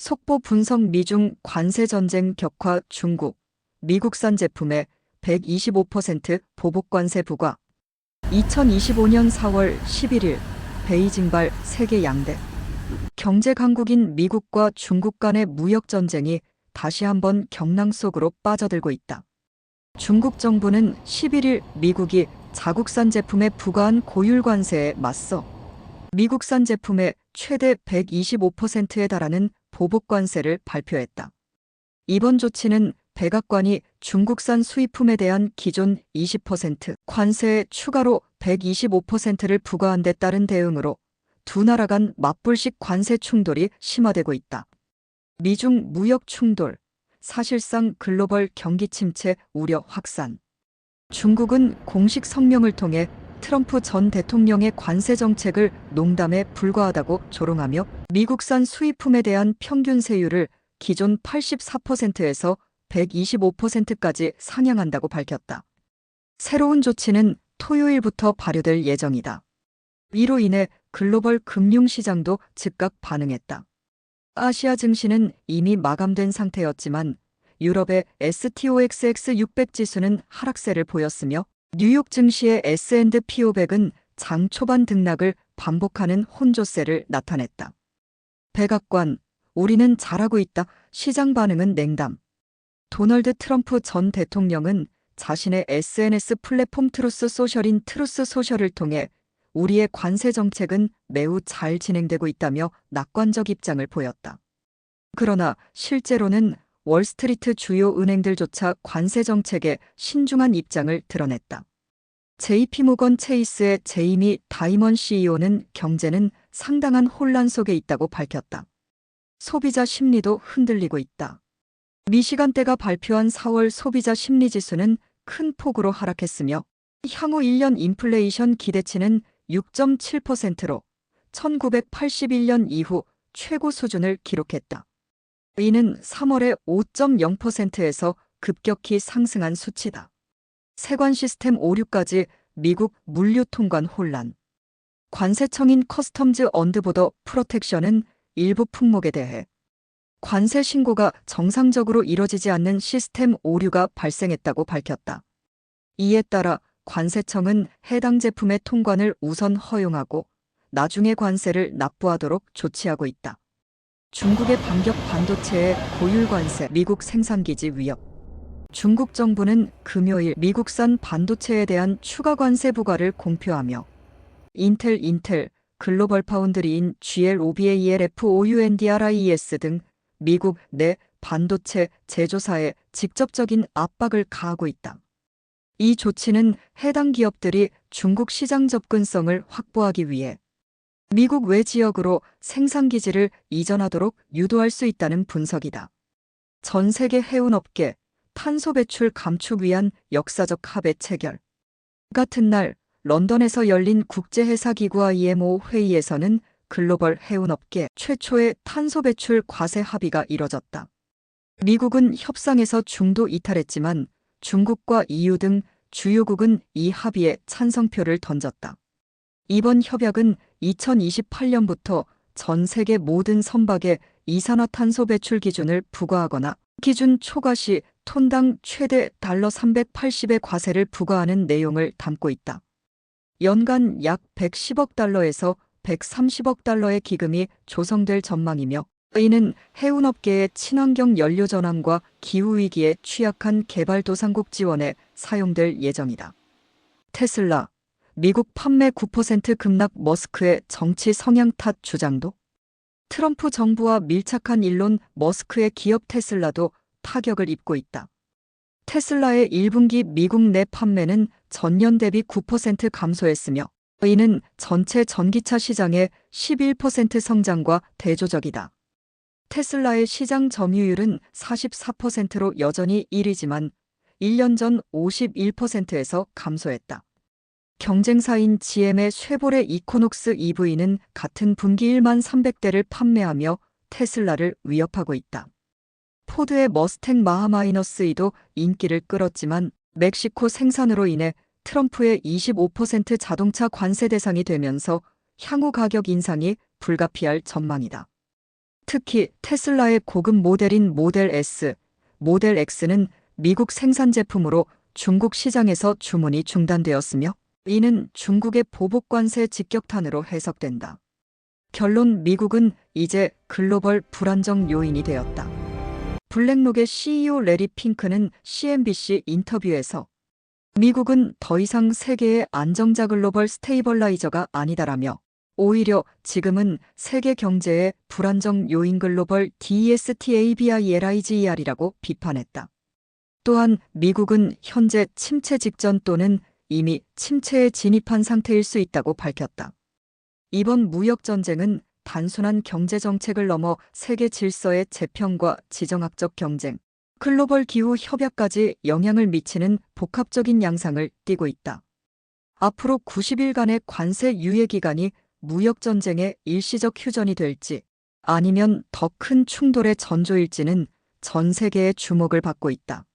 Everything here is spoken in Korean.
속보 분석 미중 관세 전쟁 격화 중국, 미국산 제품에 125% 보복 관세 부과. 2025년 4월 11일 베이징발 세계 양대 경제 강국인 미국과 중국 간의 무역 전쟁이 다시 한번 경랑 속으로 빠져들고 있다. 중국 정부는 11일 미국이 자국산 제품에 부과한 고율 관세에 맞서 미국산 제품에 최대 125%에 달하는 보복 관세를 발표했다. 이번 조치는 백악관이 중국산 수입품에 대한 기존 20% 관세에 추가로 125%를 부과한 데 따른 대응으로 두 나라 간 맞불식 관세 충돌이 심화되고 있다. 미중 무역 충돌, 사실상 글로벌 경기 침체 우려 확산. 중국은 공식 성명을 통해 트럼프 전 대통령의 관세 정책을 농담에 불과하다고 조롱하며 미국산 수입품에 대한 평균 세율을 기존 84%에서 125%까지 상향한다고 밝혔다. 새로운 조치는 토요일부터 발효될 예정이다. 이로 인해 글로벌 금융시장도 즉각 반응했다. 아시아 증시는 이미 마감된 상태였지만 유럽의 STOXX 600 지수는 하락세를 보였으며 뉴욕 증시의 S&P 500은 장 초반 등락을 반복하는 혼조세를 나타냈다. 백악관, 우리는 잘하고 있다. 시장 반응은 냉담. 도널드 트럼프 전 대통령은 자신의 SNS 플랫폼 트루스 소셜인 트루스 소셜을 통해 우리의 관세 정책은 매우 잘 진행되고 있다며 낙관적 입장을 보였다. 그러나 실제로는 월스트리트 주요 은행들조차 관세 정책에 신중한 입장을 드러냈다. JP모건 체이스의 제이미 다이먼 CEO는 경제는 상당한 혼란 속에 있다고 밝혔다. 소비자 심리도 흔들리고 있다. 미시간대가 발표한 4월 소비자 심리지수는 큰 폭으로 하락했으며 향후 1년 인플레이션 기대치는 6.7%로 1981년 이후 최고 수준을 기록했다. 이는 3월의 5.0%에서 급격히 상승한 수치다. 세관 시스템 오류까지 미국 물류 통관 혼란. 관세청인 커스텀즈 언드 보더 프로텍션은 일부 품목에 대해 관세 신고가 정상적으로 이뤄지지 않는 시스템 오류가 발생했다고 밝혔다. 이에 따라 관세청은 해당 제품의 통관을 우선 허용하고 나중에 관세를 납부하도록 조치하고 있다. 중국의 반격 반도체의 고율 관세, 미국 생산기지 위협. 중국 정부는 금요일 미국산 반도체에 대한 추가 관세 부과를 공표하며 인텔, 글로벌 파운드리인 GLOBALF OUNDRIES 등 미국 내 반도체 제조사에 직접적인 압박을 가하고 있다. 이 조치는 해당 기업들이 중국 시장 접근성을 확보하기 위해 미국 외 지역으로 생산기지를 이전하도록 유도할 수 있다는 분석이다. 전 세계 해운업계 탄소 배출 감축 위한 역사적 합의 체결. 같은 날 런던에서 열린 국제해사기구 IMO 회의에서는 글로벌 해운업계 최초의 탄소 배출 과세 합의가 이뤄졌다. 미국은 협상에서 중도 이탈했지만 중국과 EU 등 주요국은 이 합의에 찬성표를 던졌다. 이번 협약은 2028년부터 전 세계 모든 선박에 이산화탄소 배출 기준을 부과하거나 기준 초과 시 톤당 최대 달러 380의 과세를 부과하는 내용을 담고 있다. 연간 약 110억 달러에서 130억 달러의 기금이 조성될 전망이며 이는 해운업계의 친환경 연료 전환과 기후위기에 취약한 개발도상국 지원에 사용될 예정이다. 테슬라, 미국 판매 9% 급락 머스크의 정치 성향 탓 주장도. 트럼프 정부와 밀착한 일론 머스크의 기업 테슬라도 타격을 입고 있다. 테슬라의 1분기 미국 내 판매는 전년 대비 9% 감소했으며 이는 전체 전기차 시장의 11% 성장과 대조적이다. 테슬라의 시장 점유율은 44%로 여전히 1위지만 1년 전 51%에서 감소했다. 경쟁사인 GM의 쉐보레 이코녹스 EV는 같은 분기 1만 300대를 판매하며 테슬라를 위협하고 있다. 포드의 머스탱 마하마이너스 E도 인기를 끌었지만 멕시코 생산으로 인해 트럼프의 25% 자동차 관세 대상이 되면서 향후 가격 인상이 불가피할 전망이다. 특히 테슬라의 고급 모델인 모델 S, 모델 X는 미국 생산 제품으로 중국 시장에서 주문이 중단되었으며 이는 중국의 보복관세 직격탄으로 해석된다. 결론 미국은 이제 글로벌 불안정 요인이 되었다. 블랙록의 CEO 레리 핑크는 CNBC 인터뷰에서 미국은 더 이상 세계의 안정자 글로벌 스테이벌라이저가 아니다라며 오히려 지금은 세계 경제의 불안정 요인 글로벌 DESTABILIGER이라고 비판했다. 또한 미국은 현재 침체 직전 또는 이미 침체에 진입한 상태일 수 있다고 밝혔다. 이번 무역전쟁은 단순한 경제정책을 넘어 세계 질서의 재편과 지정학적 경쟁, 글로벌 기후 협약까지 영향을 미치는 복합적인 양상을 띠고 있다. 앞으로 90일간의 관세 유예 기간이 무역전쟁의 일시적 휴전이 될지 아니면 더 큰 충돌의 전조일지는 전 세계의 주목을 받고 있다.